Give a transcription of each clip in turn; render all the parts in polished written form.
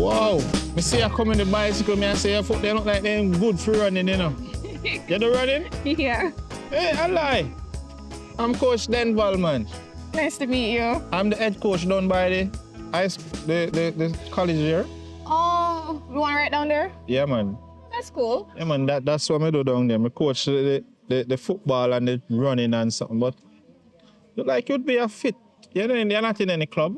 Wow. Me see you come in the bicycle, me I say your foot they look like they're good for running, you know. You do running? Yeah. Hey, I lie. I'm Coach Denval, man. Nice to meet you. I'm the head coach down by the college here. Oh, you want to write down there? Yeah, man. That's cool. Yeah, man, that's what I do down there. I coach the football and the running and something, but you like you'd be a fit. You're not in any club.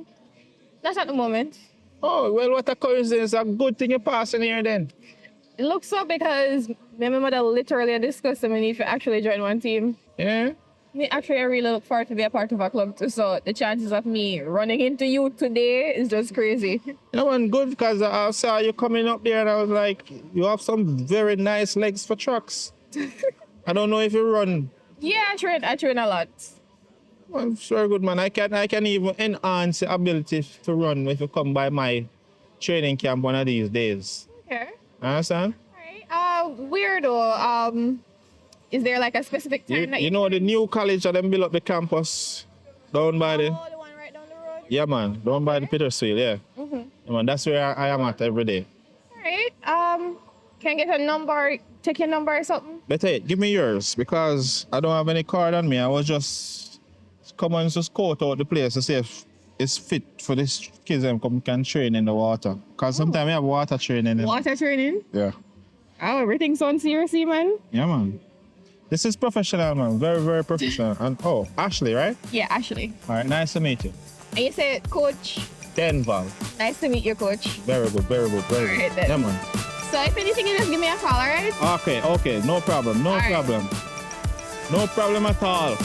Not at the moment. Oh, well, what a coincidence. A good thing you're passing here then. It looks so because my mother literally discussed that we need to actually join one team. Yeah? I really look forward to be a part of a club too, so the chances of me running into you today is just crazy. You know, man, good because I saw you coming up there and I was like, you have some very nice legs for trucks. I don't know if you run. Yeah, I train a lot. Well, it's very good, man. I can even enhance the ability to run if you come by my training camp one of these days. Okay. Understand? Alright. Weirdo. Is there like a specific time that you know the new college that them build up the campus down by the... Oh, the one right down the road? Yeah, man. Down by the Petersfield, yeah. Mm-hmm. Yeah, man, that's where I am at every day. Alright. Can I get a number, take your number or something? Better give me yours because I don't have any card on me. I was just coming to scout out the place to see if it's fit for these kids and can train in the water. Because sometimes we have water training. Water training? Yeah. Oh, everything's on seriously, man. Yeah, man. This is professional, man. Very, very professional. And oh, Ashley, right? Yeah, Ashley. All right, nice to meet you. And you said Coach? Denval. Nice to meet you, Coach. Very good, very good, very good. Alright then. Yeah, man. So if anything, you just give me a call, alright? Okay, no problem, no Alright. problem. No problem at all.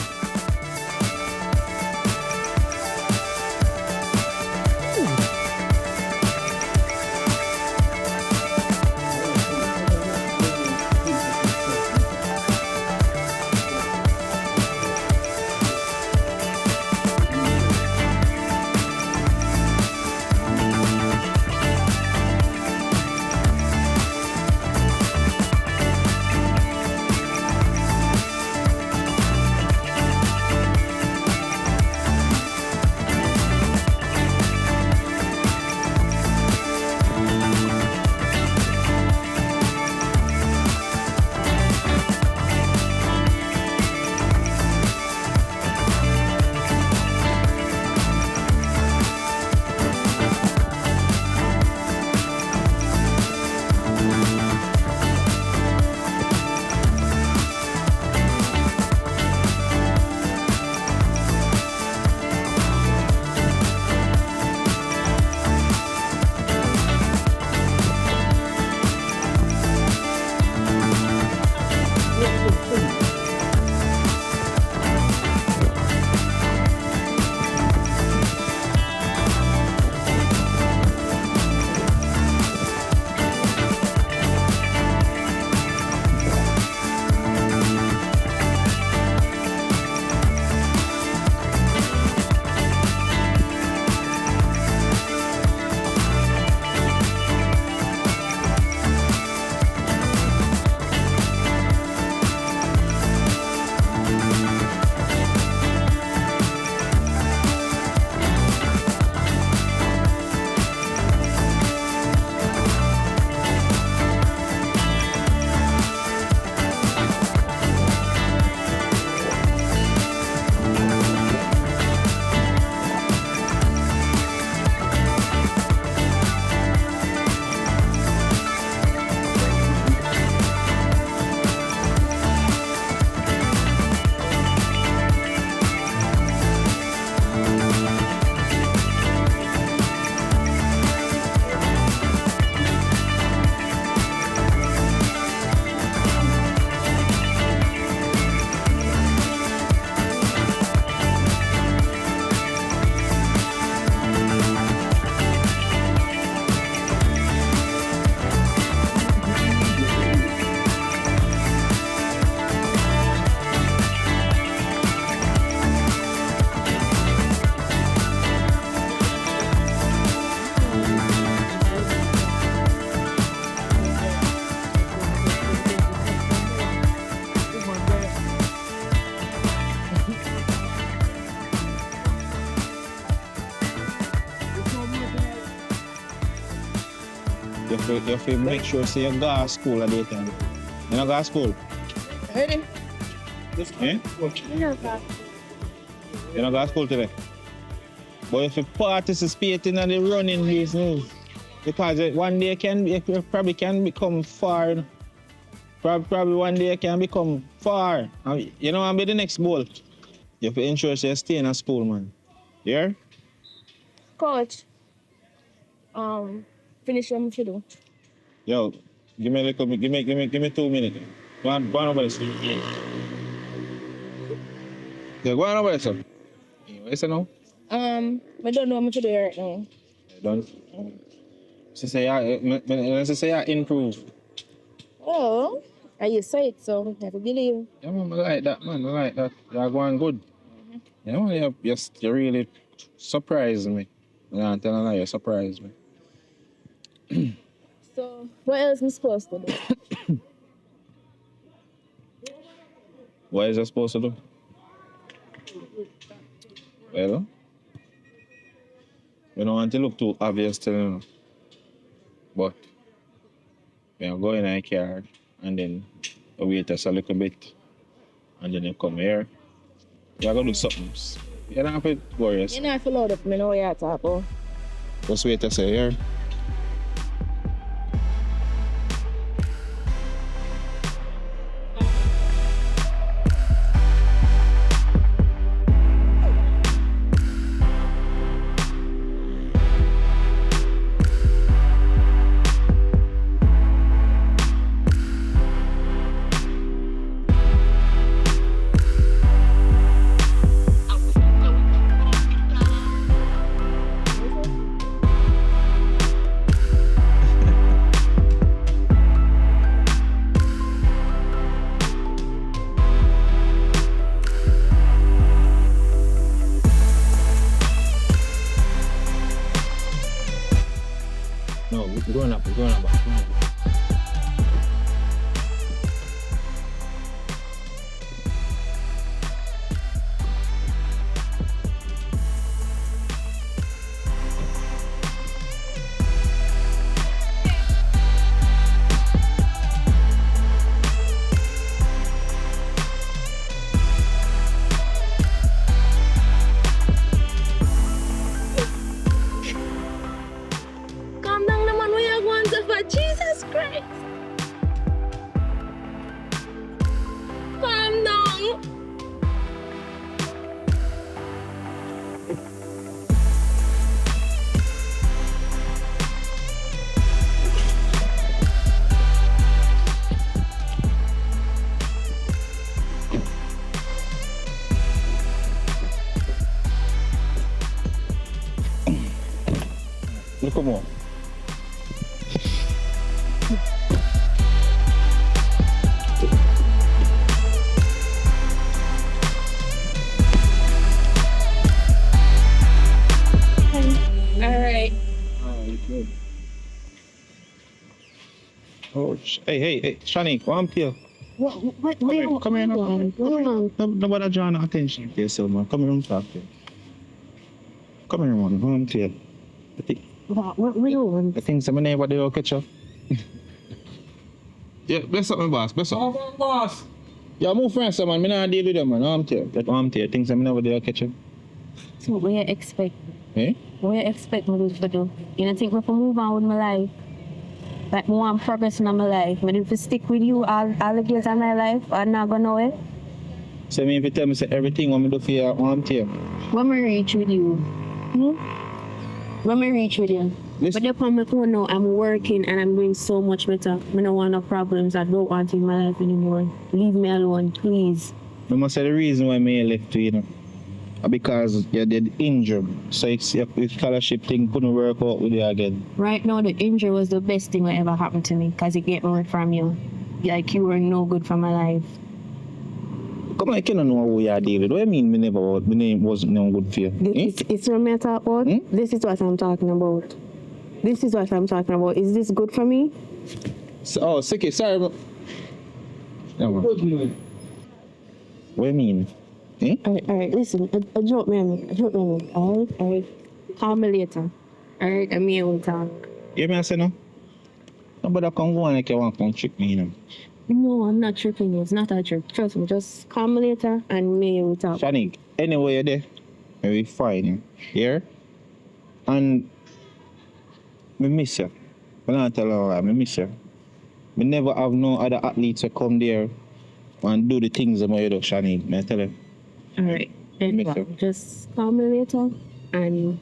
have to make sure say you go to school at the time. You not go to school? Ready? Eh? You not go to school today? But if you participate in the running business, because one day you probably can become far. You know? Probably one day you can become far. You know, I'll be the next Bolt. You have to ensure you stay in a school, man. Yeah? Coach. Finish what you do. Yo, give me 2 minutes. Go on over this. Yeah, go on over this. What you say now? I don't know what to do right now. Done. She say I improve. Oh, you say it, so I have to believe. Yeah, man, I like that, man. I like that. You're going good. You know, you really surprised me. I'm telling you surprised me. So, what else am I supposed to do? What is I supposed to do? Well, we don't want to look too obvious to them. But we are going in a car and then we wait just a little bit and then you come here. You're going to do something. You don't have to worry. You know, I feel loud up, I know what you're talking about. Just wait to say here. No, we're going up. Calm down, the man, we are going to for Jesus Christ. Calm down. Look come on. Alright. Good. Oh, hey, Shani, come here. What Come here now. Nobody draw no attention to yourself, man. Come here and talk to you. Come here, man. Come here. What you want? I think some neighbor they will catch up. Yeah, bless up, my boss. Bless up. Oh, boss. Yeah, move friends, man. Me not deal with them, man. I'm here. Things some neighbor they will catch up. So what you expect? Eh? What you expect me to do? You don't think me to move on with my life? Like me want progress in my life. Me if stick with you all the days of my life, I'm not gonna know it. So me if you tell me say everything what me do for you, I'm here. When me reach with you? When me reach with you? Listen. But upon my phone now, I'm working and I'm doing so much better. I don't want no problems. I don't want in my life anymore. Leave me alone, please. I must say the reason why me left you, you know. Because you did injured. So it's your scholarship thing couldn't work out with you again. Right now, the injury was the best thing that ever happened to me because it get me away from you. Like you were no good for my life. Come on, I cannot know who you are dealing with. What do you mean my name wasn't no good for you? It's what I'm talking about. This is what I'm talking about. This is what I'm talking about. Is this good for me? Sicky, sorry. But... No, Good man. what do you mean? Eh? All right, listen. A joke, man. All right. Call me later. All right, and me will talk. Hear me I say no? Nobody can go on like you want to come trick me, you know. No, I'm not tricking you. It's not a trick. Trust me. Just call me later and me will talk. Shanik, anyway you're there, maybe fine. Here? And me miss you. I don't tell her why, I miss you. Me never have no other athletes to come there and do the things that you do, Shanik. Me tell you. Alright. Miss you. Just call me later and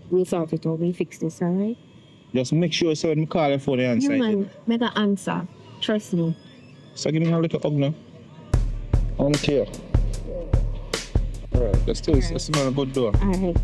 we'll sort it out. We'll fix this, alright? Just make sure so when I call your phone you answer. You it. man, make an answer. Trust me. So give me a little hug now. I'm here. Alright, let's do this. Let's smell a good door. Alright.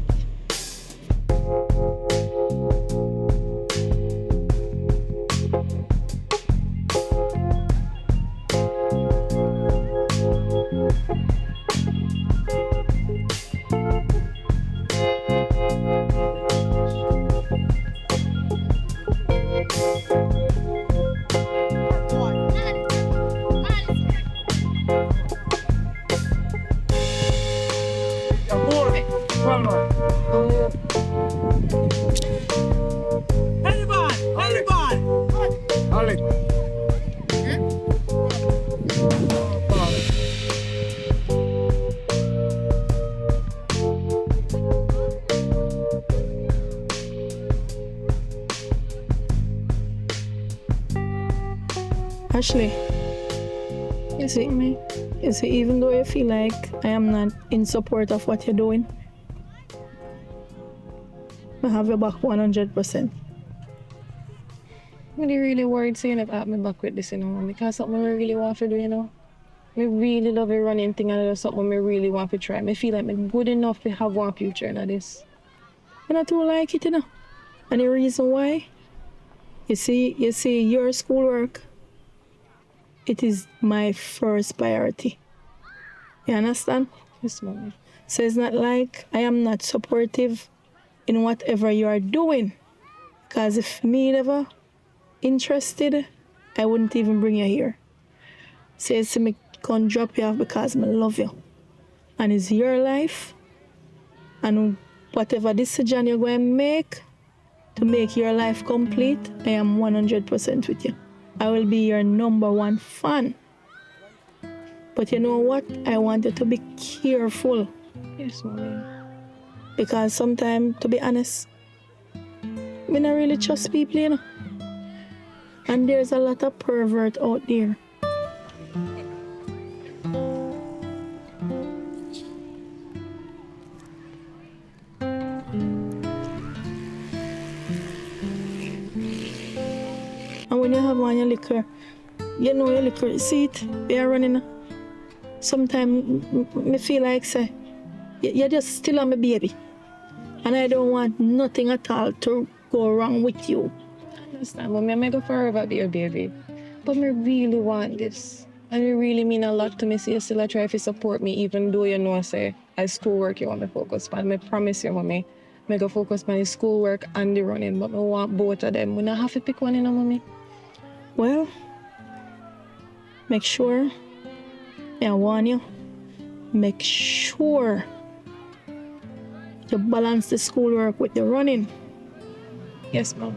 Ashley, you see me? You see, even though I feel like I am not in support of what you're doing, I have your back 100%. I'm really worried saying about me back with this, you know, because something I really want to do, you know. I really love a running thing and it's something I really want to try. I feel like I'm good enough to have one future in this. And I don't like it, you know. And the reason why, you see your schoolwork, it is my first priority. You understand? Yes, mommy. So it's not like I am not supportive in whatever you are doing. Because if me never interested, I wouldn't even bring you here. So it's me can drop you off because I love you. And it's your life. And whatever decision you're going to make to make your life complete, I am 100% with you. I will be your number one fan. But you know what? I want you to be careful. Yes, mommy. Because sometimes, to be honest, I don't really trust people, you know. And there's a lot of pervert out there. And when you have on your liquor, you know your liquor, see it, you're running. Sometimes I feel like, say, you're just still on my baby. And I don't want nothing at all to go wrong with you. I understand, mommy. I'm go forever be your baby. But I really want this. And it really mean a lot to me, so you still try to support me, even though you know, say, as schoolwork you want me to focus on. I promise you, mommy, I go focus on the schoolwork and the running, but I want both of them. We not have to pick one, you know, mommy. Well, make sure, I warn you, make sure you balance the schoolwork with the running. Yes, mom.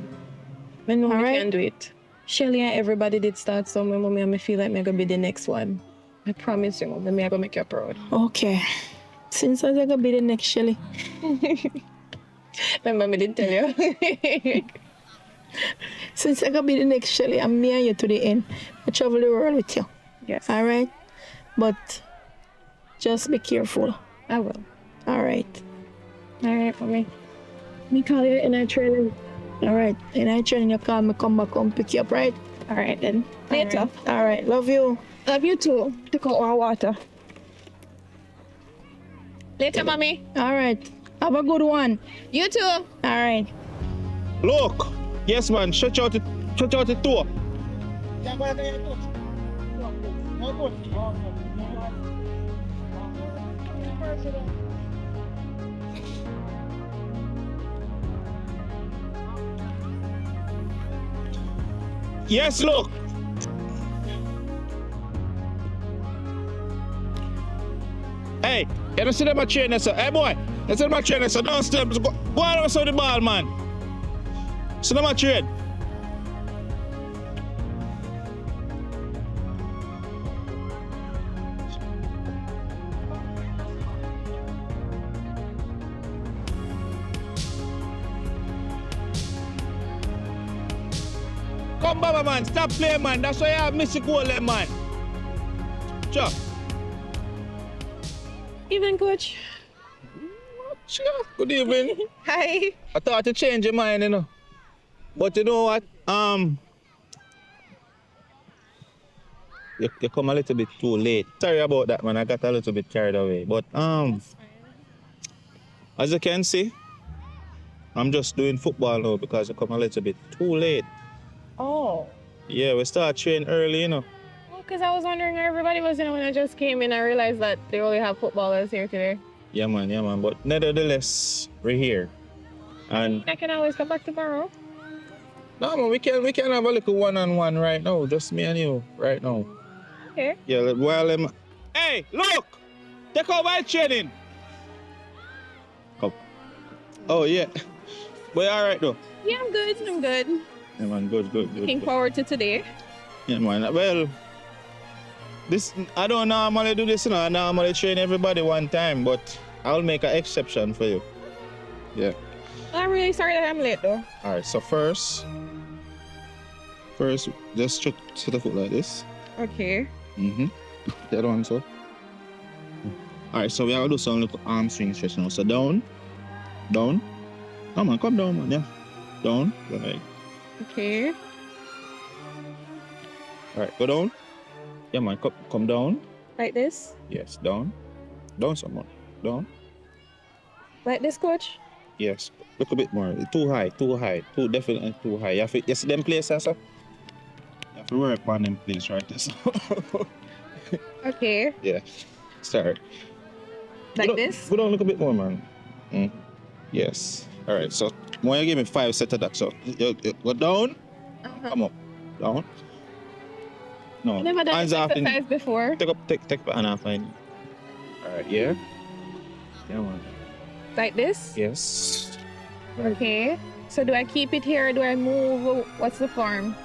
I know I Alright. can do it. Shelly and everybody did start somewhere, mommy, and I feel like I'm going to be the next one. I promise you, mommy, I'm going to make you proud. Okay. Since I'm gonna be the next Shelly. Remember, I didn't tell you. Since I'm gonna be the next Shelly, I'm me and you to the end. I travel the world with you. Yes. Alright? But just be careful. I will. Alright. Alright, mommy. Me call you in our training. Alright. And I train you call me, come back, come pick you up, right? Alright, then. Later. Alright. Love you. Love you too. Take out our water. Later, mommy. Alright. Have a good one. You too. Alright. Look! Yes man, shut out the door. Yes, look! Hey, you don't see them a trainer, sir. Hey boy, you see them a trainer, sir. Don't step. Go on outside the ball, man. See them a train. come Baba man, stop playing man. That's why I have missed goal man. Sure. Evening, coach. Sure. Good evening. Hi. I thought to change your mind, you know. But you know what? You come a little bit too late. Sorry about that, man. I got a little bit carried away. But as you can see, I'm just doing football now because I come a little bit too late. Oh. Yeah, we start training early, you know. Well, because I was wondering where everybody was, when I just came in, I realized that they only have footballers here today. Yeah, man. But nevertheless, we're here. And I can always come back tomorrow. no, man, we can have a little one-on-one right now. Just me and you right now. Okay. Yeah, while hey, look! Take over my training. Come. Oh yeah. But all right though. Yeah, I'm good. Yeah, man, good. Looking forward to today. Yeah, man. Well, this I don't normally do this, you know. I normally train everybody one time, but I'll make an exception for you. Yeah. I'm really sorry that I'm late though. All right. So first, just set the foot like this. Okay. That one, so. All right. So we have to do some little arm swing stretch now. So down. Come on, come down, man. Yeah. Down. Right. Okay. All right. Go down. Yeah, man. Come down. Like this? Yes. Down. Down some more. Down. Like this, coach? Yes. Look a bit more. Too high. Definitely too high. You see them places, sir? You have to work on them places right there. So. Okay. Yeah. Sorry. Like this? Go down, look a bit more, man. Yes. All right. So when you give me 5 sets of that, so you go down. Come up. Down. No. I've never done Hands this off in. exercise before. Take the hand off. All right. Yeah. Yeah, man. Like this? Yes. Okay. So do I keep it here or do I move? What's the form?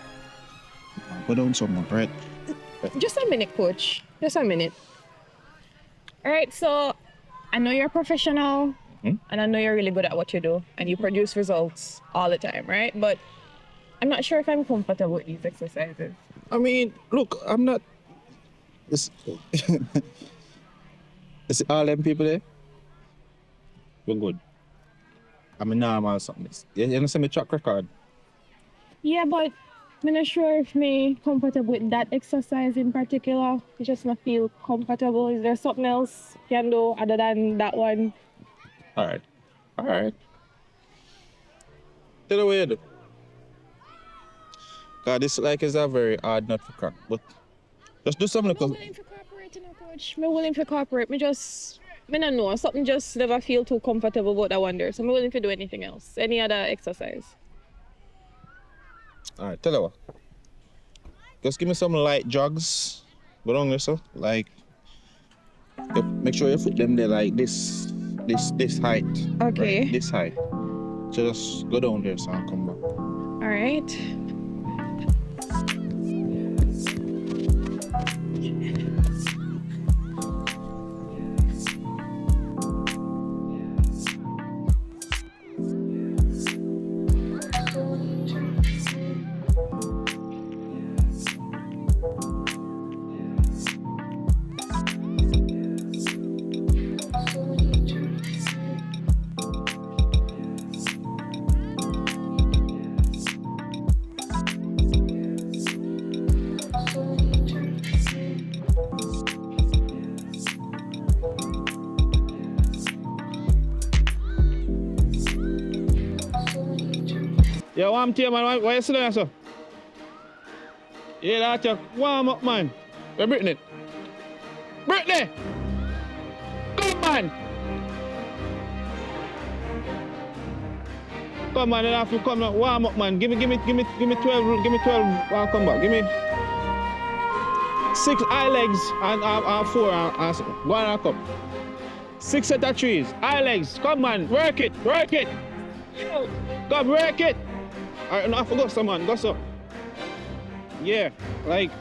Go down some more, right? Just a minute, coach. Just a minute. All right, so I know you're a professional and I know you're really good at what you do and you produce results all the time, right? But I'm not sure if I'm comfortable with these exercises. I mean, look, I'm not. It's all them people there. We're good. I'm a normal or something. You understand my track record? Yeah, but I'm not sure if me comfortable with that exercise in particular. It just not feel comfortable. Is there something else you can do other than that one? All right. Tell me what you do. God, this like is a very hard nut for crack, but just do something. I'm willing to cooperate, coach. I'm willing to cooperate. I don't know. Something just never feel too comfortable about that one there. So I'm willing to do anything else. Any other exercise. All right, tell you what. Just give me some light jogs. Go down there, so like. Make sure you put them there like this height. Okay. Right? This height. So just go down there, so I'll come back. All right. Yeah, warm tea, man. Why you sitting there, sir? Yeah, that's warm up, man. Where Brittany? Brittany! Come, man! Come, man. You have to come, warm up, man. Give me 12. Give me 12. I'll come back. Give me 6 high legs and 4. Go on and come. 6 set of trees. High legs. Come, man. Work it. Come, work it. All right, no, I forgot some, man. Go so. Yeah, like,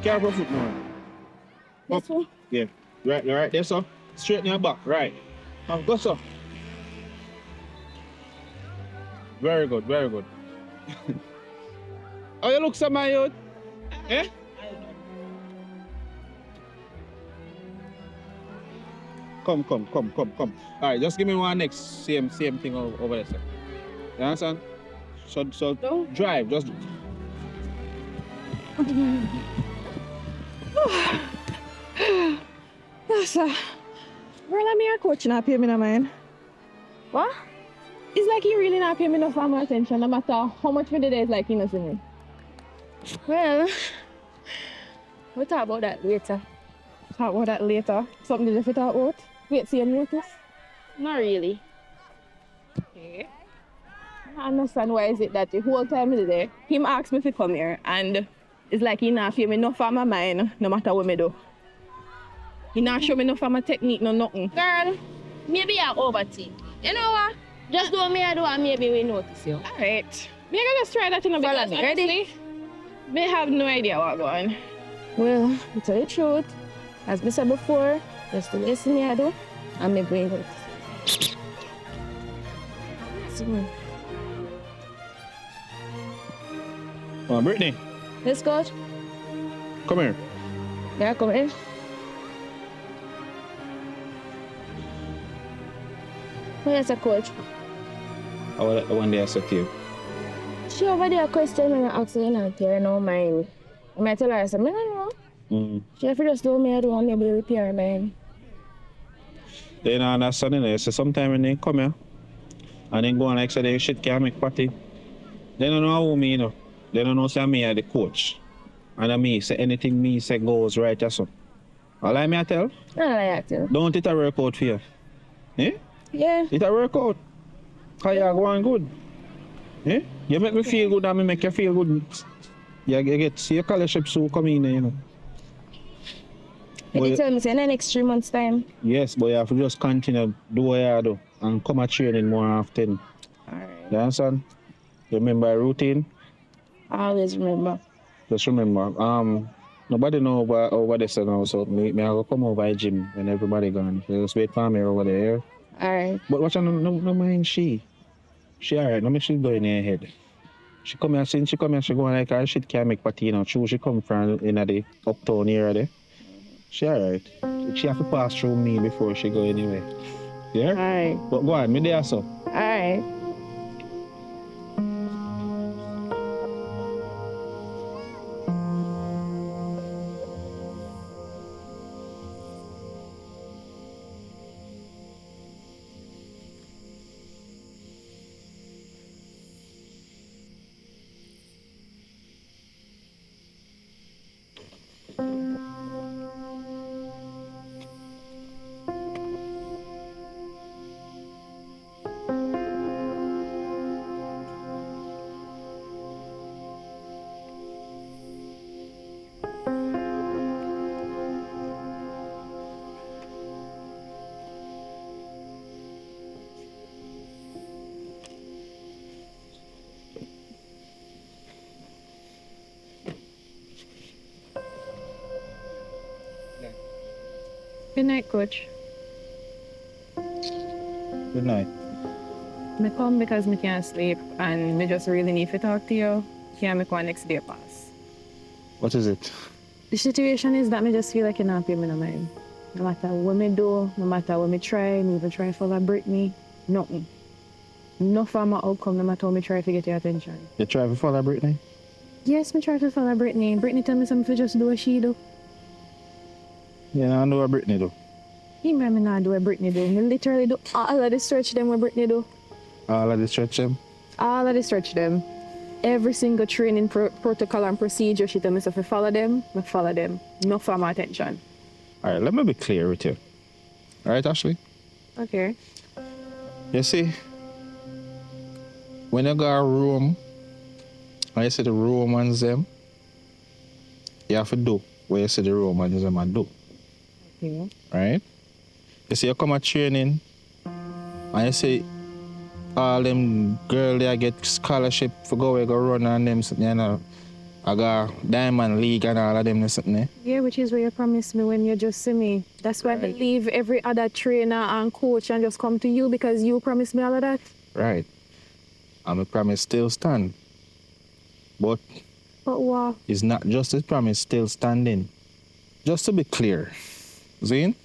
careful foot, man. This one? Yeah, right there, so. Straighten your back, right. Go so. Very good. How you look some my youth? Eh? Come. Alright, just give me one next same thing over there, sir. You understand? So No. drive, just Yes, sir. Girl, I'm here coach not pay me no mind. What? It's like he really not pay me no formal attention, no matter how much me did it's like he not see me. Well, we'll talk about that later. Talk about that later. Something did you talk about? Wait, see you notice? Not really. Okay. I understand why is it that the whole time of the day, him asked me to come here and it's like he not feel me no for my mind, no matter what me do. He not show me no for my technique, no nothing. Girl, maybe I overthink. You know what? Just do what me I do and maybe we notice you. Alright. Me gonna just try that in a bit. Follow me, ready? Honestly, me have no idea what going on. Well, to tell you the truth, as me said before, just to listen me I do, and me bring it. See me. Come on, Brittany. Let's go. Come here. Yeah, come in. Where's the coach? I one day I said to you. She over there question and ask you not here, no mind. I might tell her, I said, I don't know. She have to just do me, I don't want to be repair, man. They don't understand it. So sometimes when they come here and then go on like say they shit can't make party, they don't know who me, you know. They don't know say me are the coach. And I me say anything me say goes right or so. All I may tell? I like that. Don't it a work out for you? Eh? Yeah. It a work out. Cause you're going good. Eh? You make me feel good and me make you feel good. You get see your scholarship so come in, you know. Did you tell me say in the next 3 months time? Yes, but you have to just continue do what you do and come at training more often. Alright. You understand? You remember your routine? I always remember. Just remember. Nobody know over this now, so me I go come over the gym when everybody gone. So just wait for me over there. Alright. But watch out, no mind she. She alright, no make she go in her head. She come here, since she come here, she go like her shit can't make party, you know. True, she come from in the uptown area there. She alright. She have to pass through me before she go anywhere. Yeah? Alright. But go on, me there so. Alright. Good night, coach. Good night. I come because I can't sleep and I just really need to talk to you. Can't make one next day pass. What is it? The situation is that I just feel like you're not paying me no mind. No matter what I do, no matter what I try, I even try to follow Brittany, nothing. No form of outcome, no matter how I try to get your attention. You try to follow Brittany? Yes, I try to follow Brittany. Brittany tell me something to just do what she do. Yeah, I know what Brittany do. He may not do what Brittany do. I literally do all of the search them what Brittany do. All of the stretch them? All of the search them. Every single training protocol and procedure, she tell me if I follow them, I follow them. No form of attention. All right, let me be clear with you. All right, Ashley? Okay. You see, when you go a room, and you see the Romans them, you have to do what you see the Romans them and do. Okay. Right? You see, you come at training, and you see all them girls they get scholarship for go run and them something, you know. I got Diamond League and all of them something. Eh? Yeah, which is what you promised me when you just see me. That's why I leave every other trainer and coach and just come to you because you promised me all of that. Right. And my promise still stand. But But what? Is not justice promise still standing? Just to be clear, Zane,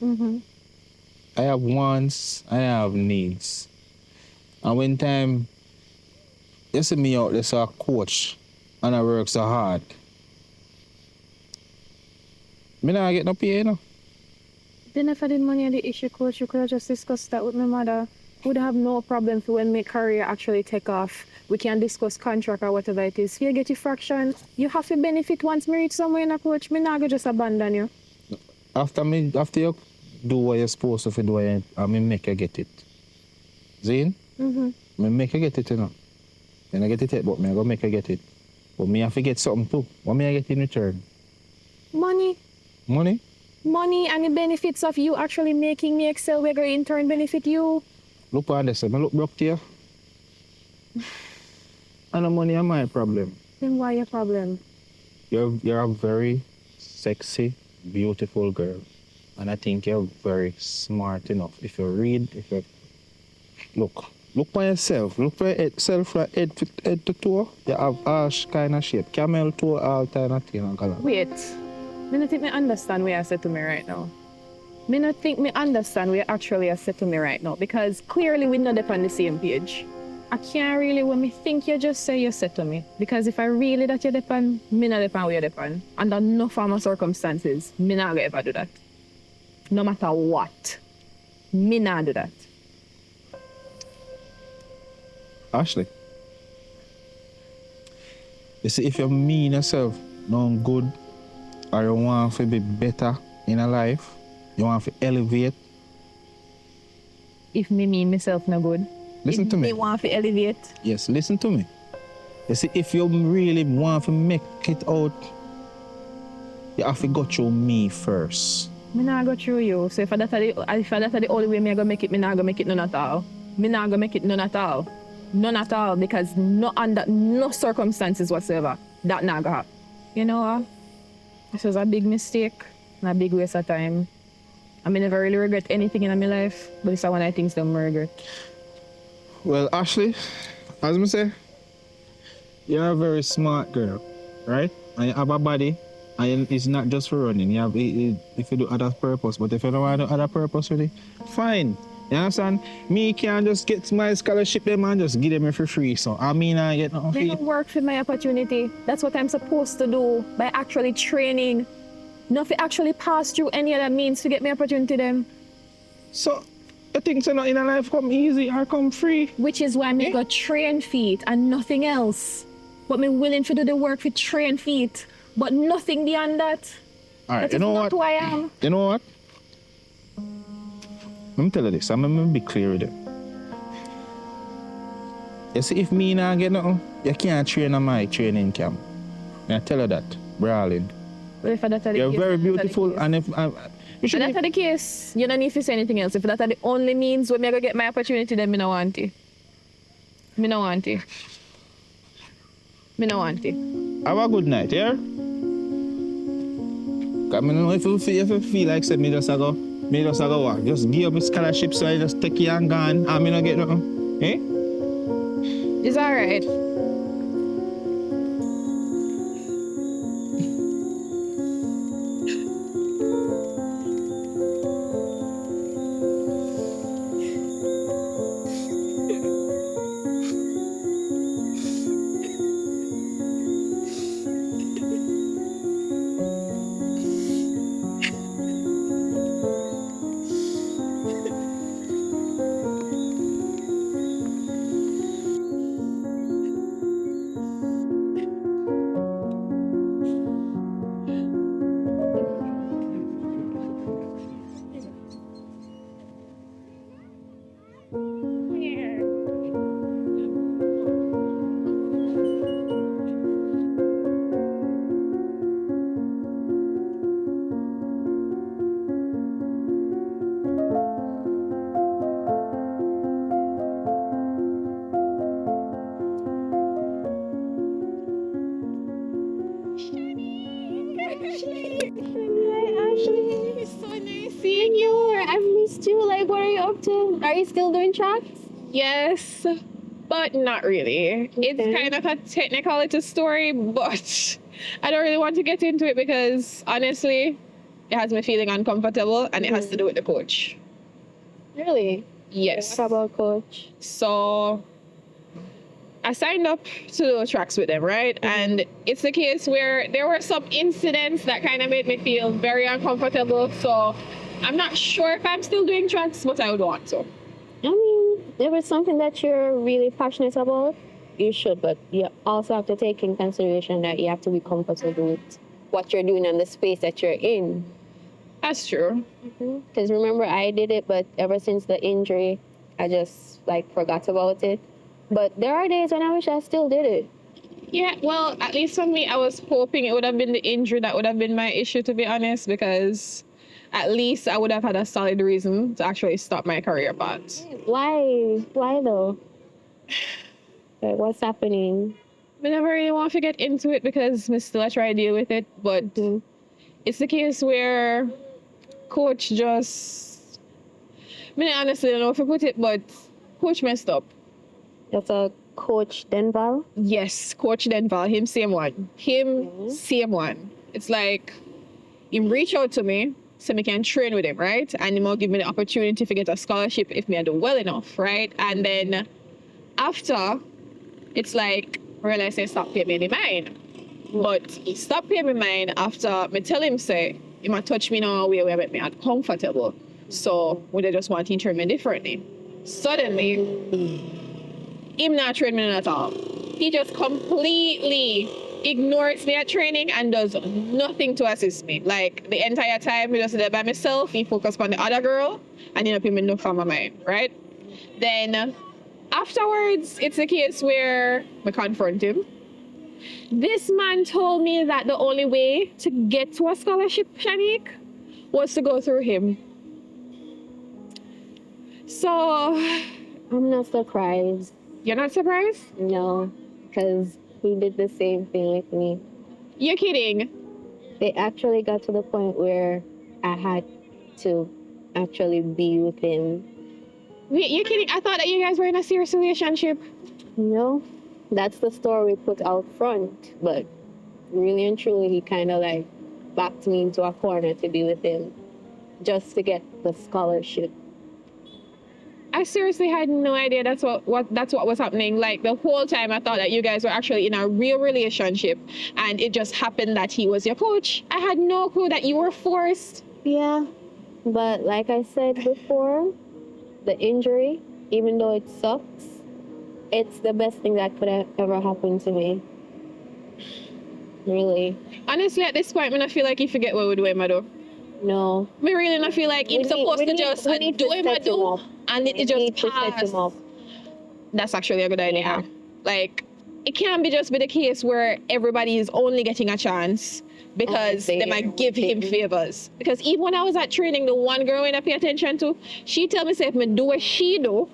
I have wants, I have needs. And when time you see me out there so a coach and I work so hard, me not get no pay, you know. Then if I didn't money on the issue, coach, you could have just discussed that with my mother. Would have no problem for when my career actually take off. We can discuss contract or whatever it is. If you get your fraction, you have to benefit once me reach somewhere in a coach. Me not go just abandon you. After you do what you're supposed to do, I mean make you get it. Zane? Me make you get it, you know. You don't get it yet, but me I go make you get it. But me have to get something too. What me I get in return? Money. Money? Money and the benefits of you actually making me excel, we're going to in turn benefit you. Look on this, I look broke to you. And the money is my problem. Then why your problem? You're a very sexy, beautiful girl. And I think you're very smart enough. If you read, look by yourself. Look by yourself from head to toe. You have ash kind of shape. Camel toe, all kind of thing. Wait. I don't think I understand what you said to me right now. I don't think I understand what you actually said to me right now because clearly we're not on the same page. I can't really, when me think you just say you said to me. Because if I really that you depend, me not depend where you depend. Under no form of circumstances, me not gonna ever do that. No matter what. Me not do that. Ashley, you see, if you mean yourself no good or you want to be better in a life, you want to elevate. If me mean myself no good. Listen to me. Me want to elevate. Yes, listen to me. You see, if you really want to make it out, you have to go through me first. Me not go through you. So if that's the only way me gonna make it, me not gonna make it none at all. Me not gonna make it none at all. None at all, because no under no circumstances whatsoever that not gonna happen. You know what? This was a big mistake and a big waste of time. I mean, never really regret anything in my life, but it's one of the things that I regret. Well, Ashley, as I say, you're a very smart girl, right? And you have a body, and it's not just for running. You have if you do other purpose, but if you don't want to do other purpose really, fine. You understand? Me can just get my scholarship them and just give them for free. So I mean I get nothing. They don't work for my opportunity. That's what I'm supposed to do by actually training. Not to actually pass through any other means to get my opportunity then. So you think so not in a life come easy or come free? Which is why me go train feet and nothing else. But me willing to do the work for train feet. But nothing beyond that. Alright, That you is know not what? who I am. You know what? Let me tell you this, I'm gonna be clear with you. You see, if me not get nothing, you can't train on my training camp. I tell you that, brawling. But if that's the You're case, very that's the beautiful, case. and if you If should that's the case, you don't need to say anything else. If that's the only means where me go get my opportunity, then me no want it. Me no want it. Me no want it. have a good night, yeah? Cause me know if you feel like say me just a go what? Just give up a scholarship so I just take you and gone and me not get nothing. Eh? It's alright. It's so nice seeing you. I've missed you. Like, what are you up to? Are you still doing tracks? Yes. But but not really. It's Okay. kind of a technicality story, but I don't really want to get into it because honestly, it has me feeling uncomfortable and it has to do with the coach. Really? Yes. What about coach? So I signed up to do tracks with them, right? And it's the case where there were some incidents that kind of made me feel very uncomfortable. So I'm not sure if I'm still doing tracks, but I would want to. I mean, if it's something that you're really passionate about, you should, but you also have to take in consideration that you have to be comfortable with what you're doing and the space that you're in. That's true. Because remember, I did it, but ever since the injury, I just like forgot about it. But there are days when I wish I still did it. Yeah, well, at least for me, I was hoping it would have been the injury that would have been my issue, to be honest, because at least I would have had a solid reason to actually stop my career path. Why? Why though? Like, what's happening? I never really want to get into it because I still try to deal with it, but it's the case where coach just, I mean, honestly, I don't know if I put it, but coach messed up. That's a coach Denval. Yes, Coach Denval, him same one. Same one. It's like, him reach out to me so me can train with him, right? And he will give me the opportunity to get a scholarship if me I do well enough, right? And then after, it's like, realize I stop paying me any mind. But he stopped paying me mind after me tell him say, he might touch me in a way where make me uncomfortable. So would they just want to treat me differently? Suddenly, him not train me at all. He just completely ignores me at training and does nothing to assist me. Like the entire time, he just there by myself. He focused on the other girl and he not pay me enough from my mind, right? Then afterwards, it's a case where I confront him. This man told me that the only way to get to a scholarship, Shanique, was to go through him. So, I'm not surprised. you're not surprised? No, because he did the same thing with me. You're kidding. It actually got to the point where I had to actually be with him. Wait, you're kidding? I thought that you guys were in a serious relationship. No, that's the story we put out front. But really and truly, he kind of like backed me into a corner to be with him just to get the scholarship. I seriously had no idea that's what was happening. Like the whole time I thought that you guys were actually in a real relationship and it just happened that he was your coach. I had no clue that you were forced. Yeah, but like I said before, the injury, even though it sucks, it's the best thing that could have ever happened to me. Really. Honestly, at this point, I feel like you forget what we're doing, Mado. No. We really not feel like he's supposed to just do him a do and it just pass. That's actually a good idea. Yeah. Like, it can't be just be the case where everybody is only getting a chance because they might give him favors. Because even when I was at training, the one girl I pay attention to, she tell me, say, if me do what she do,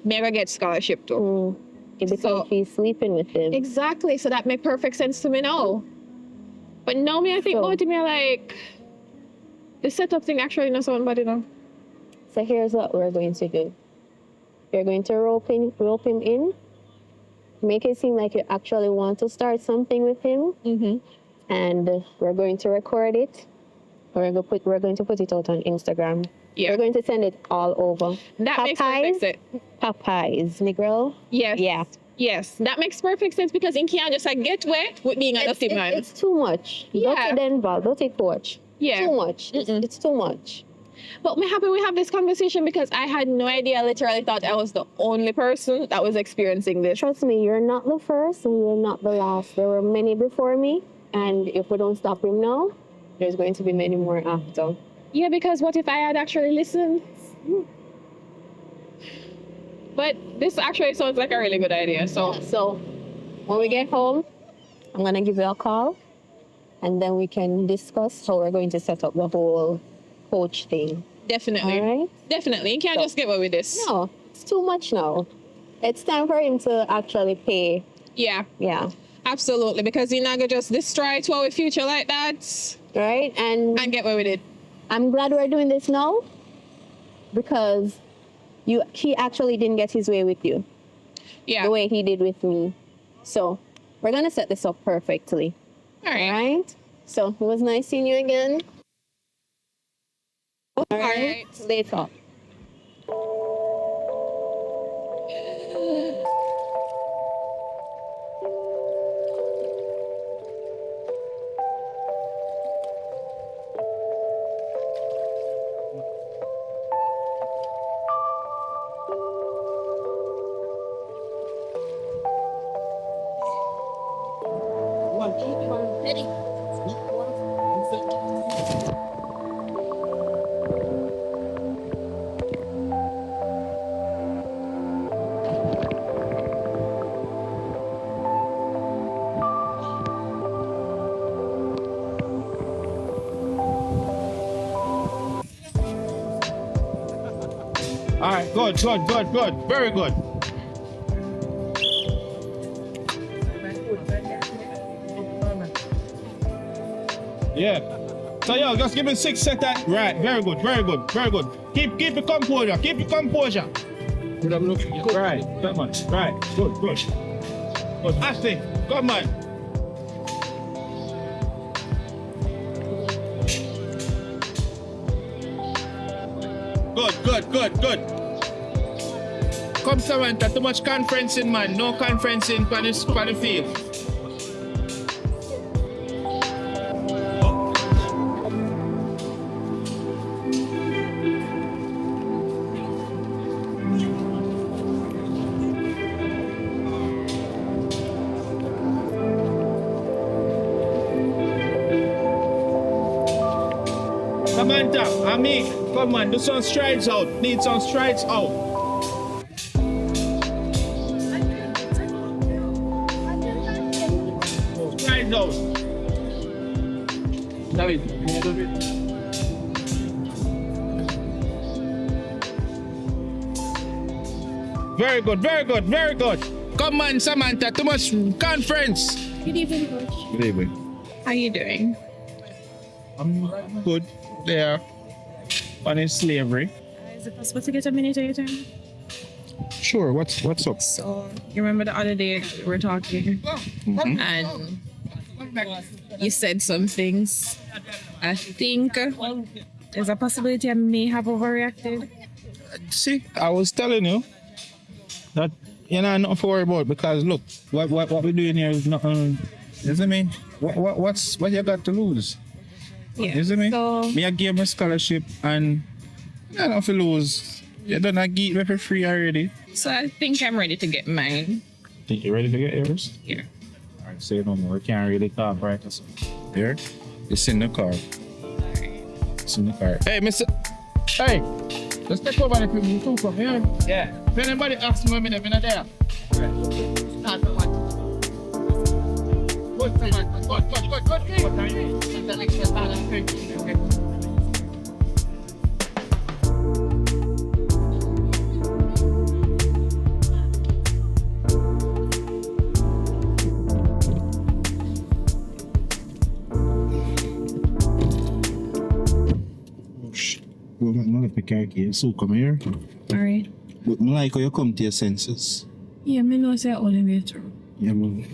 me I get scholarship too. Because she's sleeping with him. Exactly. So that make perfect sense to me now. But now me, I think about it, me like, the setup thing actually not sound bad enough. So here's what we're going to do. You're going to rope him in, make it seem like you actually want to start something with him, and we're going to record it. We're going to put it out on Instagram. Yeah. We're going to send it all over. That makes perfect sense. Popeyes, Negro. Yes. Yeah. Yes, that makes perfect sense because in can't just like get wet with being a dusty man. It's too much. Yeah. Don't Denver, don't take coach. Yeah. Too much. It's too much. But I'm happy we have this conversation because I had no idea. I literally thought I was the only person that was experiencing this. Trust me, you're not the first and you're not the last. There were many before me, and if we don't stop him now, there's going to be many more after. Yeah, because what if I had actually listened? But this actually sounds like a really good idea. So When we get home, I'm going to give you a call, and then we can discuss how we're going to set up the whole coach thing. definitely. All right? Definitely. You can't just get away with this. No, it's too much now. It's time for him to actually pay. Yeah, Yeah. absolutely. Because you're not going to just destroy to our future like that Right? And and get away with it. I'm glad we're doing this now because he actually didn't get his way with you. Yeah. the way he did with me. So we're gonna set this up perfectly. All right. Right? So it was nice seeing you again. All right. right. Later. All right, good, good, good, good. Very good. Yeah. So yo, just give me 6 seconds. Right, very good, very good, very good. Keep your composure, keep your composure. Right, come on, right, good, good. Good, Ashley, come on. Good, good, good, good. Come Samantha, too much conferencing, man. No conferencing for the field. Samantha, Ami, come on, do some strides out. Need some strides out. Strides out. David, very good, very good, very good. Come on, Samantha, too much conference. Good evening, Coach. Good evening. How you doing? I'm good. There. On in slavery. Is it possible to get a minute of your time? Sure, what's up? So, you remember the other day we were talking and you said some things. I think there's a possibility I may have overreacted. See, I was telling you that you're not nothing to worry about because look, what we're doing here is nothing. You see me? What you got to lose? Yeah. You see me? So, Me I gave my scholarship and I don't feel lose. You done a geek me for free already. so I think I'm ready to get mine. Think you ready to get yours? Yeah. Alright, say no more. We can't really talk right now. There? It's in the car. It's in the car. Hey, Mr. Hey! Let's take over the people too from here. Yeah. If anybody asks me, I'm not there. Good. Well, not if I can't get so come here. Alright. But I like how you come to your senses. Yeah, me know say all the way through. Yeah, man.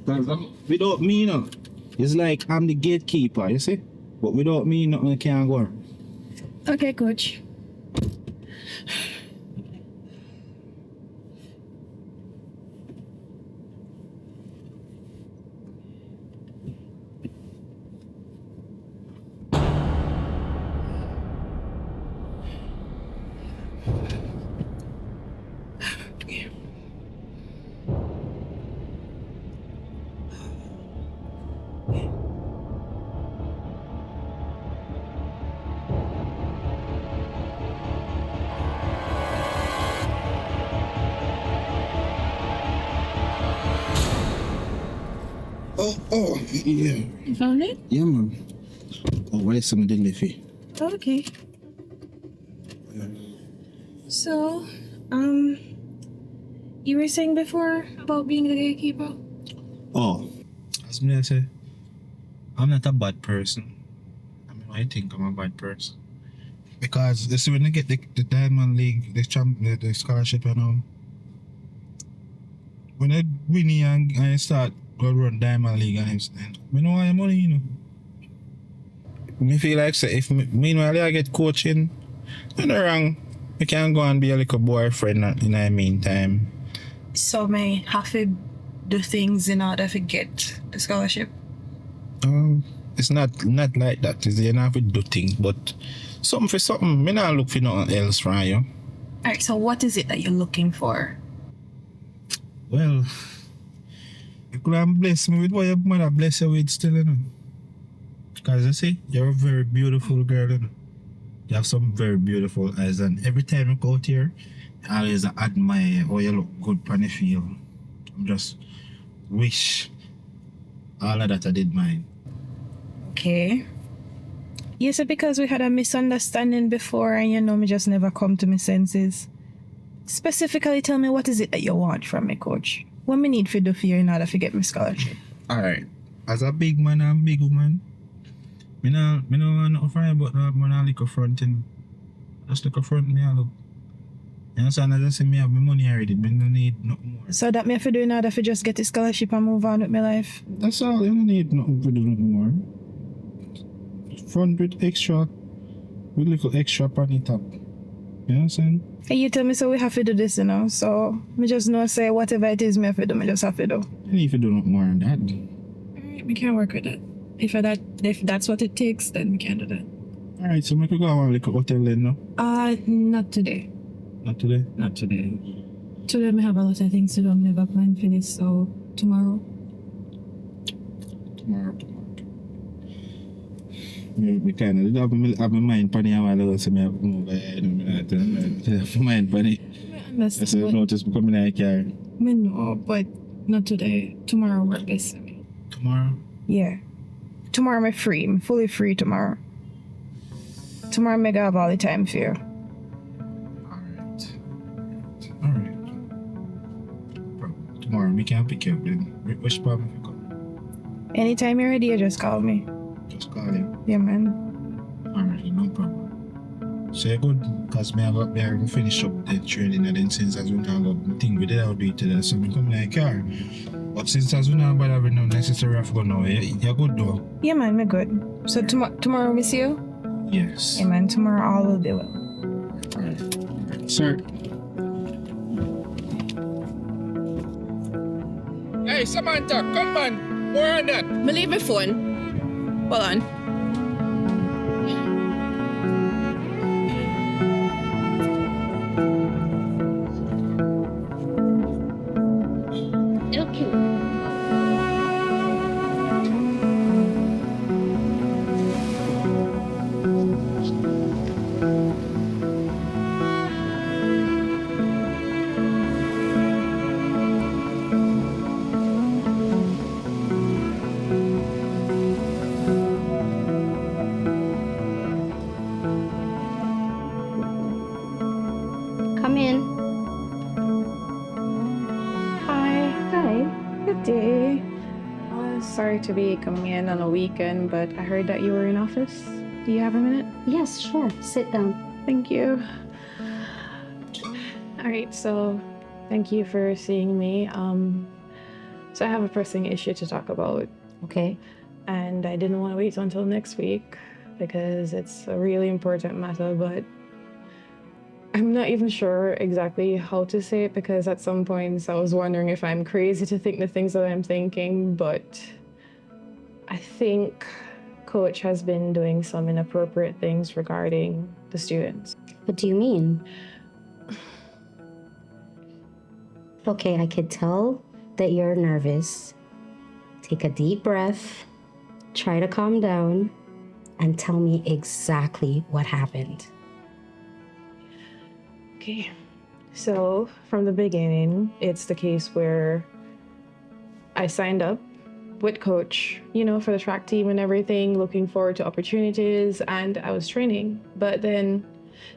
Because without me, you know, it's like I'm the gatekeeper, you see? But without me, nothing can go on. Okay, Coach. Oh, yeah. You found it? Yeah, man. Oh, why is something leafy? Okay. So, you were saying before about being the gatekeeper? Oh, as me I say, I'm not a bad person. I mean, I think I'm a bad person. Because you see, when they get the Diamond League, the scholarship, you know, when I win here and I start go run Diamond League and everything, I know why money, you know. Me feel like say if meanwhile I get coaching, nothing wrong. We can go and be a little boyfriend in the meantime. So may have to do things in order to get the scholarship. It's not like that. It's you don't have to do things, but something for something. Me not look for nothing else from you. Alright, so what is it that you're looking for? Well, you could have blessed me with what your mother bless you with still, you know. Because you see, you're a very beautiful girl, you know. You have some very beautiful eyes, and every time you go out here, I always admire how you look good on the field. I just wish all of that I did mine. Okay. You said because we had a misunderstanding before and you know me just never come to my senses. Specifically tell me what is it that you want from me, coach? What me need for do for you in order to get my scholarship? Alright. As a big man and big woman, me no want nothing from you but me not like confronting. Just like confront me look. You understand? I just say me have my money already. Me no need nothing more. So that me have to do in order to just get the scholarship and move on with my life? That's all. You don't need nothing to do nothing more. Front with extra, with little extra on the top. You know what I'm saying? And you tell me so we have to do this, you know. So me just know say whatever it is me have to do, me just have to do. You need to do nothing more than that. Alright, we can't work with that. If that's what it takes, then we can't do that. Alright, so we could go to a little hotel then, no? Not today. Not today? Not today. Today I have a lot of things to do. I'm never planning for this, so tomorrow. Tomorrow. We kind of have my mind funny a while ago, so I have to move ahead. I have my mind funny. I said, notice becoming like car. No, but not today. Tomorrow work best for me. Tomorrow? Yeah. Tomorrow I'm free. I'm fully free tomorrow. Tomorrow I'm gonna have all the time for you. Alright. Tomorrow we can pick you up then. Which part we come? Anytime you're ready, you just call me. Just call you. Yeah, man. Alright, no problem. So you're good, because I have finish up the training and then since as we not got the thing we did, I'll do it today. So we come like car. But since as we not bother with no necessary have to go now, you're good though? Yeah, man, we're good. So tomorrow we see you? Yes. Yeah, man, tomorrow all will be well. Alright. Sir. Hey Samantha, come on. More on that. Me leave my phone. Hold on. Okay. Come in. Hi. Hi. Good day. Sorry to be coming in on a weekend, but I heard that you were in office. Do you have a minute? Yes, sure. Sit down. Thank you. All right, so thank you for seeing me. So I have a pressing issue to talk about, Okay. and I didn't want to wait until next week because it's a really important matter, but I'm not even sure exactly how to say it because at some points I was wondering if I'm crazy to think the things that I'm thinking, but I think Coach has been doing some inappropriate things regarding the students. What do you mean? Okay, I could tell that you're nervous. Take a deep breath, try to calm down, and tell me exactly what happened. Okay, so from the beginning, it's the case where I signed up with Coach, for the track team and everything, looking forward to opportunities, and I was training. But then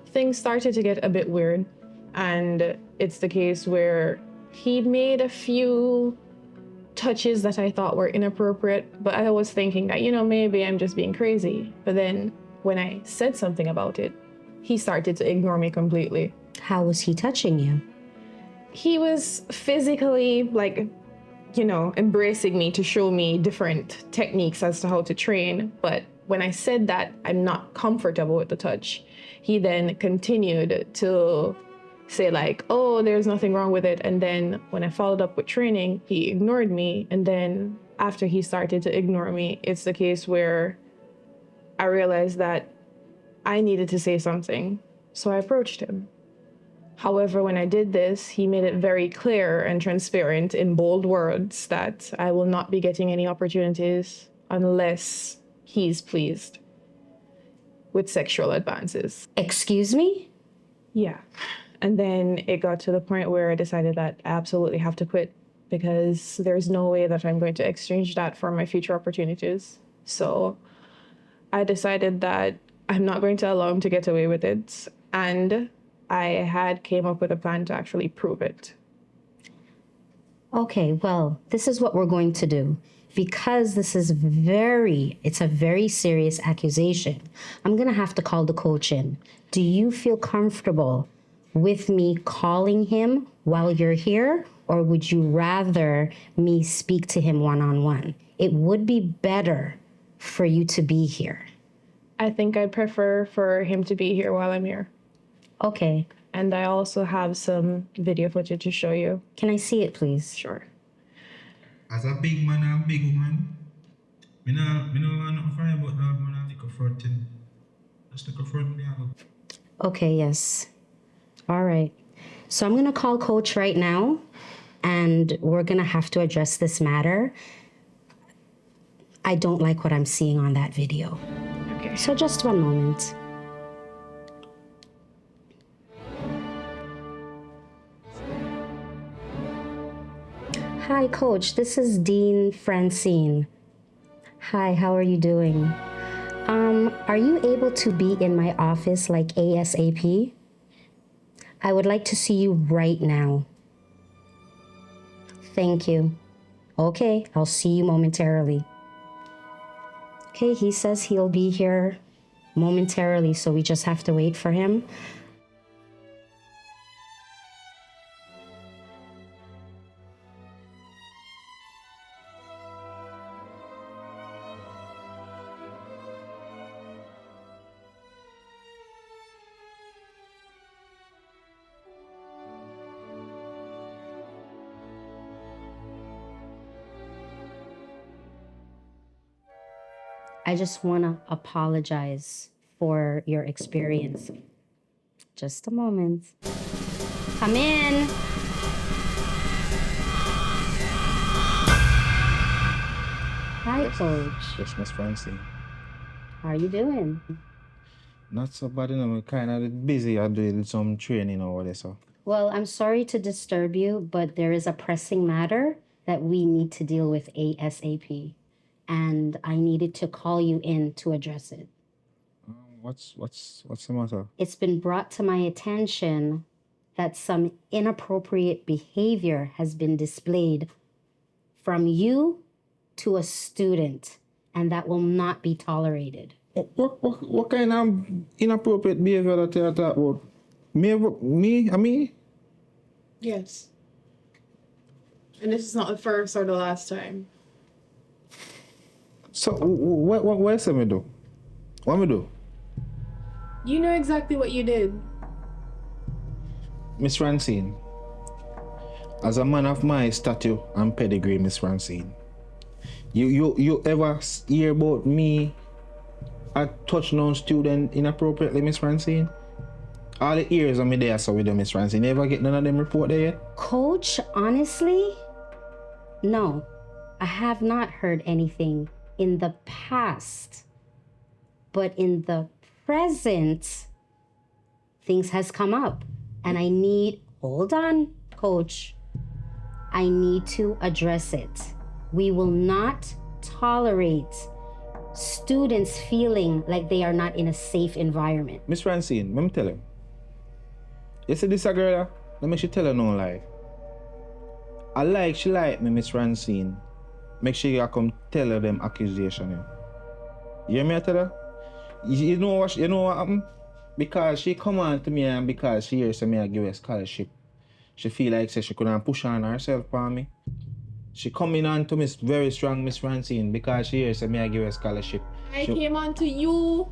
things started to get a bit weird, and it's the case where he made a few touches that I thought were inappropriate, but I was thinking that, maybe I'm just being crazy. But then when I said something about it, he started to ignore me completely. How was he touching you? he was physically like, embracing me to show me different techniques as to how to train. But when I said that I'm not comfortable with the touch, he then continued to say like, oh, there's nothing wrong with it. And then when I followed up with training, he ignored me. And then after he started to ignore me, it's the case where I realized that I needed to say something. So I approached him. However, when I did this, he made it very clear and transparent in bold words that I will not be getting any opportunities unless he's pleased with sexual advances. Excuse me? Yeah. And then it got to the point where I decided that I absolutely have to quit because there's no way that I'm going to exchange that for my future opportunities. So I decided that I'm not going to allow him to get away with it. And I had came up with a plan to actually prove it. Okay, well, this is what we're going to do. Because this is it's a very serious accusation, I'm going to have to call the coach in. Do you feel comfortable with me calling him while you're here? Or would you rather me speak to him one-on-one? It would be better for you to be here. I think I'd prefer for him to be here while I'm here. Okay. And I also have some video footage to show you. Can I see it, please? Sure. As a big man and a big woman, me no want nothing from you about that man and the confronting. Just the confront me. Okay, yes. All right. So I'm going to call coach right now, and we're going to have to address this matter. I don't like what I'm seeing on that video. Okay. So just one moment. Hi, Coach. This is Dean Francine. Hi, how are you doing? Are you able to be in my office like ASAP? I would like to see you right now. Thank you. Okay, I'll see you momentarily. Okay, he says he'll be here momentarily, so we just have to wait for him. I just want to apologize for your experience. Just a moment. Come in. Hi, Coach. Yes, Miss Francine. How are you doing? Not so bad, I'm kind of busy. I'm doing some training over there, so. Well, I'm sorry to disturb you, but there is a pressing matter that we need to deal with ASAP. And I needed to call you in to address it. What's the matter? It's been brought to my attention that some inappropriate behavior has been displayed from you to a student, and that will not be tolerated. What kind of inappropriate behavior that you talk about? Me? Yes. And this is not the first or the last time. So, what else me do? What me do? You know exactly what you did. Miss Francine, as a man of my stature and pedigree, Miss Francine, you ever hear about me a touching on student inappropriately, Miss Francine? All the ears of me there, so with them, Miss Francine. You ever get none of them report there yet? Coach, honestly, no, I have not heard anything in the past, but in the present, things has come up, and hold on, Coach, I need to address it. We will not tolerate students feeling like they are not in a safe environment. Miss Francine, let me tell him. You see this girl? Let me she tell her no lie. She like me, Miss Francine. Make sure you come tell her them accusation. You hear me I tell her? You know what happened? Because she come on to me and because she hears me I give her scholarship she feel like say she couldn't push on herself for me. She coming on to me very strong, Miss Francine, because she hears me I give her a scholarship. I came on to you.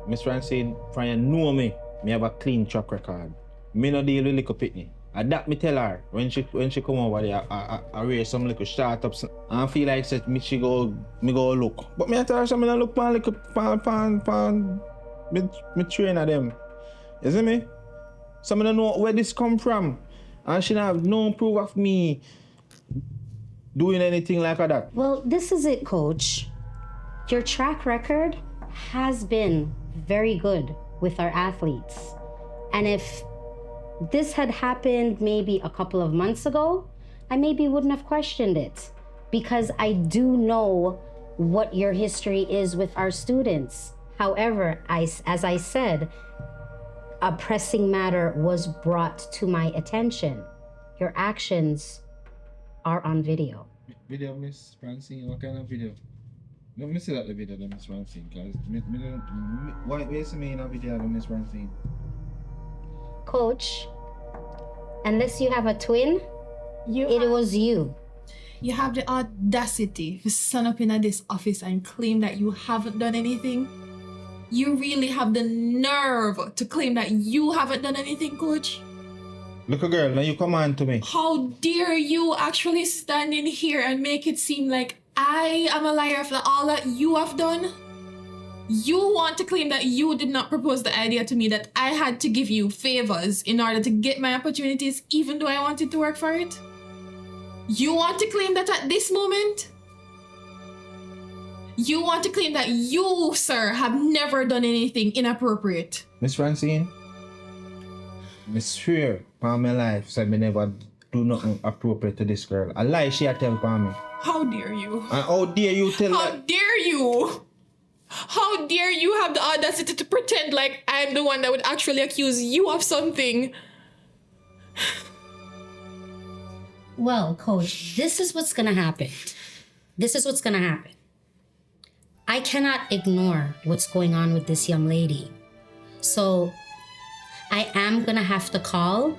Miss Francine, for you know me have a clean track record. Me no deal with little pitney. And that me tell her when she come over there, I raise some little startups and I feel like said me go look. But me I tell her something I look pan little pan me train of them. You see me? So I don't know where this come from. And she don't have no proof of me doing anything like that. Well, this is it, Coach. Your track record has been very good with our athletes. And if this had happened maybe a couple of months ago, I maybe wouldn't have questioned it, because I do know what your history is with our students. However, as I said, a pressing matter was brought to my attention. Your actions are on video. Video, Miss Francine, what kind of video? Let me see that the video, Miss Francine, because why is me in a video, Miss Francine? Coach, unless you have a twin, it was you. You have the audacity to stand up in this office and claim that you haven't done anything. You really have the nerve to claim that you haven't done anything, Coach. Look, girl, now you come on to me. How dare you actually stand in here and make it seem like I am a liar for all that you have done? You want to claim that you did not propose the idea to me, that I had to give you favors in order to get my opportunities, even though I wanted to work for it? You want to claim that at this moment? You want to claim that you, sir, have never done anything inappropriate? Miss Francine, I swear upon my life said me never do nothing appropriate to this girl. A lie she a tell upon me. How dare you? And how dare you tell How her? dare you? How dare you have the audacity to pretend like I'm the one that would actually accuse you of something? Well, Coach, this is what's gonna happen. This is what's gonna happen. I cannot ignore what's going on with this young lady. So I am gonna have to call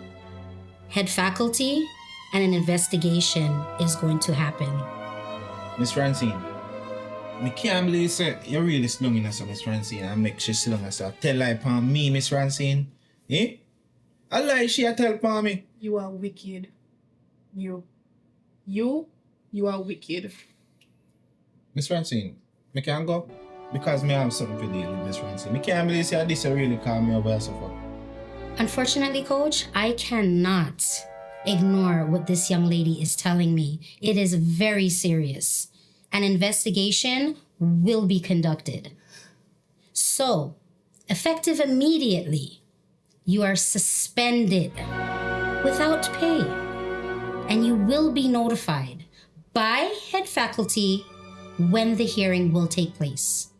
head faculty, and an investigation is going to happen. Miss Francine, I can't believe say you're really slung in us, Miss Francine, and make she slung us. Tell lie upon me, Miss Francine. Eh? A lie she a tell upon me. You are wicked. You are wicked. Miss Francine, I can't go because me have something to deal with, Miss Francine. I can't believe say this really call me over so far. Unfortunately, Coach, I cannot ignore what this young lady is telling me. It is very serious. An investigation will be conducted. So, effective immediately, you are suspended without pay, and you will be notified by head faculty when the hearing will take place.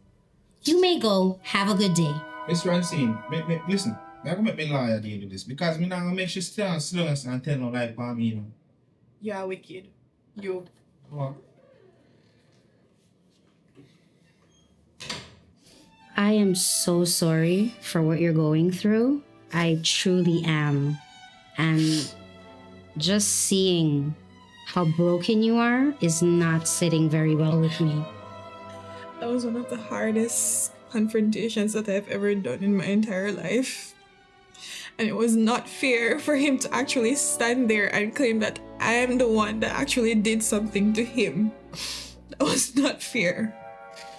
You may go. Have a good day. Miss Francine, listen. I'm gonna make me lawyer deal with this because me not gonna make she stay and slow us and tell no lie upon me, you know. You are wicked. You. What? I am so sorry for what you're going through. I truly am. And just seeing how broken you are is not sitting very well with me. That was one of the hardest confrontations that I've ever done in my entire life. And it was not fair for him to actually stand there and claim that I am the one that actually did something to him. That was not fair.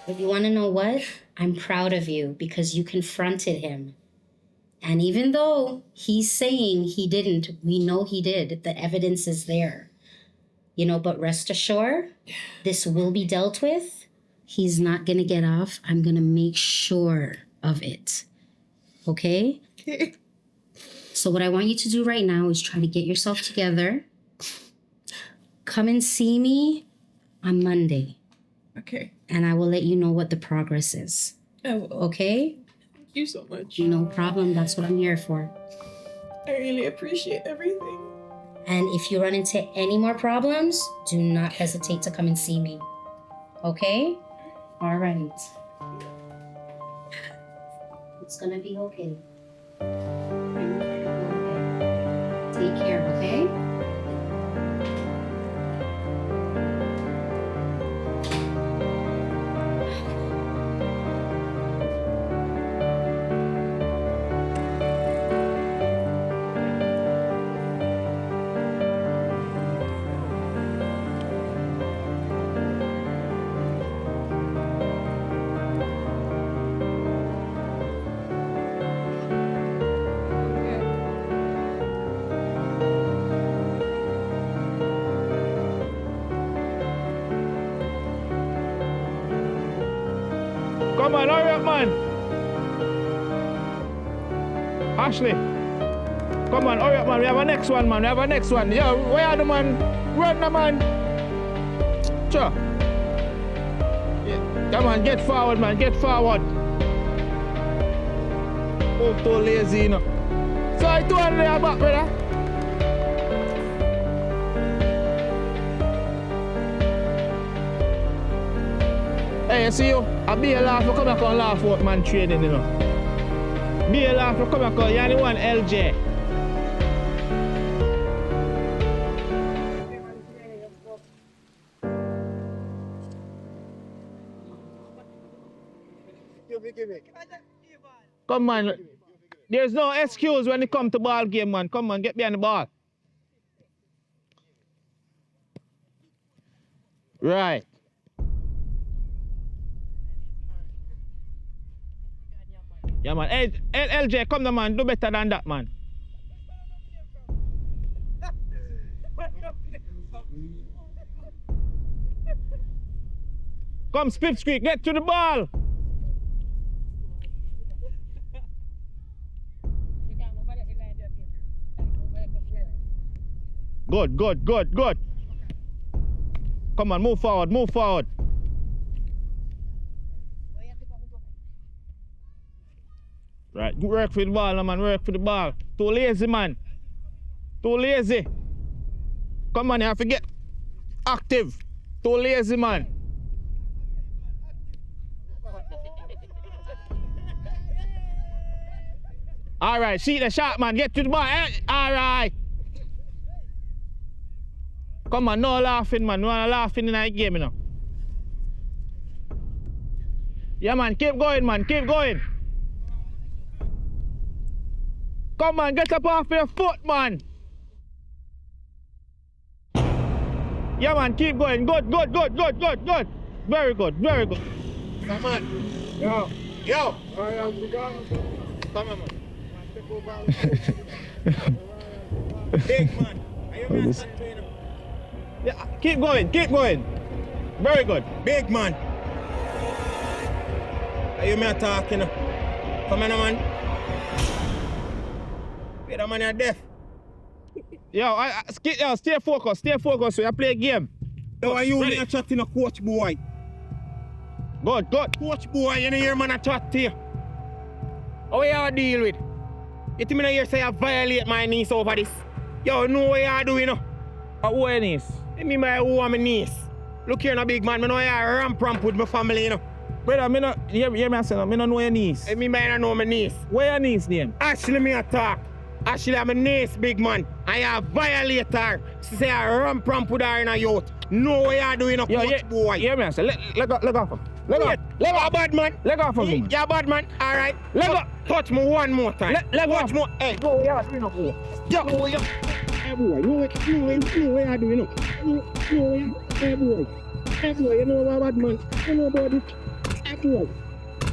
But you want to know what? I'm proud of you because you confronted him. And even though he's saying he didn't, we know he did. The evidence is there. You know, but rest assured, this will be dealt with. He's not going to get off. I'm going to make sure of it. Okay? Okay. So what I want you to do right now is try to get yourself together. Come and see me on Monday. Okay. And I will let you know what the progress is. I will. Okay? Thank you so much. No problem. That's what I'm here for. I really appreciate everything. And if you run into any more problems, do not hesitate to come and see me. Okay? All right. It's gonna be okay. Ashley. Come on, hurry up, man. We have a next one, man. We have a next one. Yo, where are the man? Run the man. Sure. Yeah. Come on, get forward, man. Get forward. Oh, too lazy, you know. So I 200 there back, brother. Hey, you see you? I be a laugh, you come back and laugh out man training, you know. Be a laugh, you come back and you're the one LJ. Come on. There's no excuse when it comes to ball game, man. Come on, get behind the ball. Right. Yeah, man. Hey, LJ, come on, man. Do better than that, man. Come, Spipsqueak, get to the ball. Good, good, good, good. Come on, move forward, move forward. Right, work for the ball, man, work for the ball. Too lazy, man. Too lazy. Come on, you have to get active. Too lazy, man. All right, shoot the shot, man. Get to the ball. All right. Come on, no laughing, man. No laughing in the game, you know. Yeah, man. Keep going, man. Keep going. Come on, get up off your foot, man. Yeah, man. Keep going. Good, good, good, good, good, good. Very good, very good. Come on. Yo. Yo. Come on, man. Big man. Are you man trainer? Yeah, keep going, keep going. Very good. Big man. Are you man talking? Come on, man. Wait, that man, you're deaf. Yo, stay focused, so you play a game. Now, are you man chatting a coach boy? Good, good. Coach boy, you know your man a chat to you. How you deal with? You think me hear say I violate my niece over this? Yo, know what you doing, you know? Who are these? Me my who am my niece. Look here, no big man. Me know you ramp with my family, you know. Brother, me no, hear me say no, me no know your niece. Me might know my niece. Where your niece name? Ashley me a talk. Ashley I'm a niece, big man. I violate her. She say I ramp with her in a youth. Know what you doing, coach boy. Hear me say, let go of him. Let go. Let go, bad man. Let go of him. Yeah, bad man. All right. Let go. Touch me one more time. Let go. Touch me. Hey, go where you doing, boy. Yeah, go where. Hey, boy. Know what you doing, Hey, boy. Hey, boy. You know what, bad man. You know about it. Hey, boy.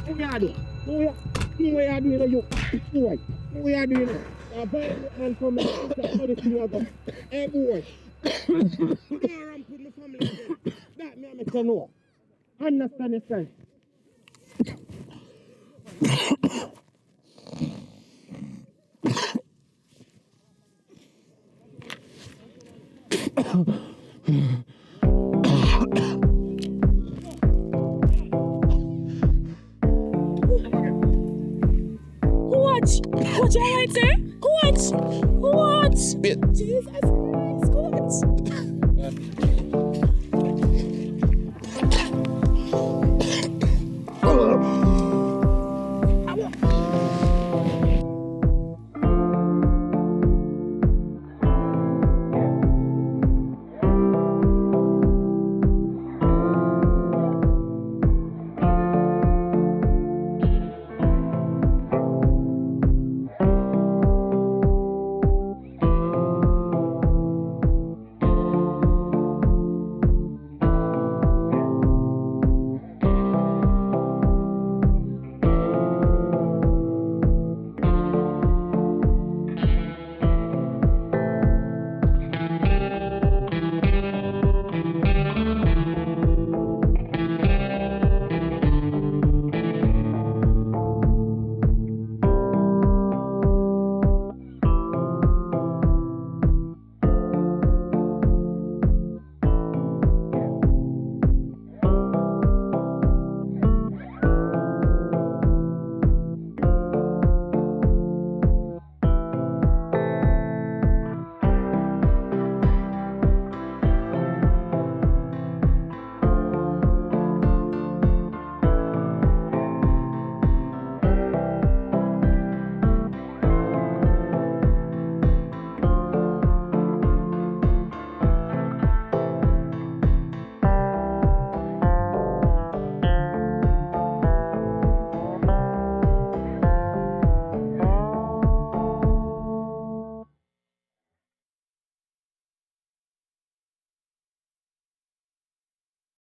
What you doing? Know what you doing, you. Boy. What you doing? Man from me. Hey, boy. You ramp with my family again. That me make you know. Understand your friend. What you right there? What? Wait. Jesus.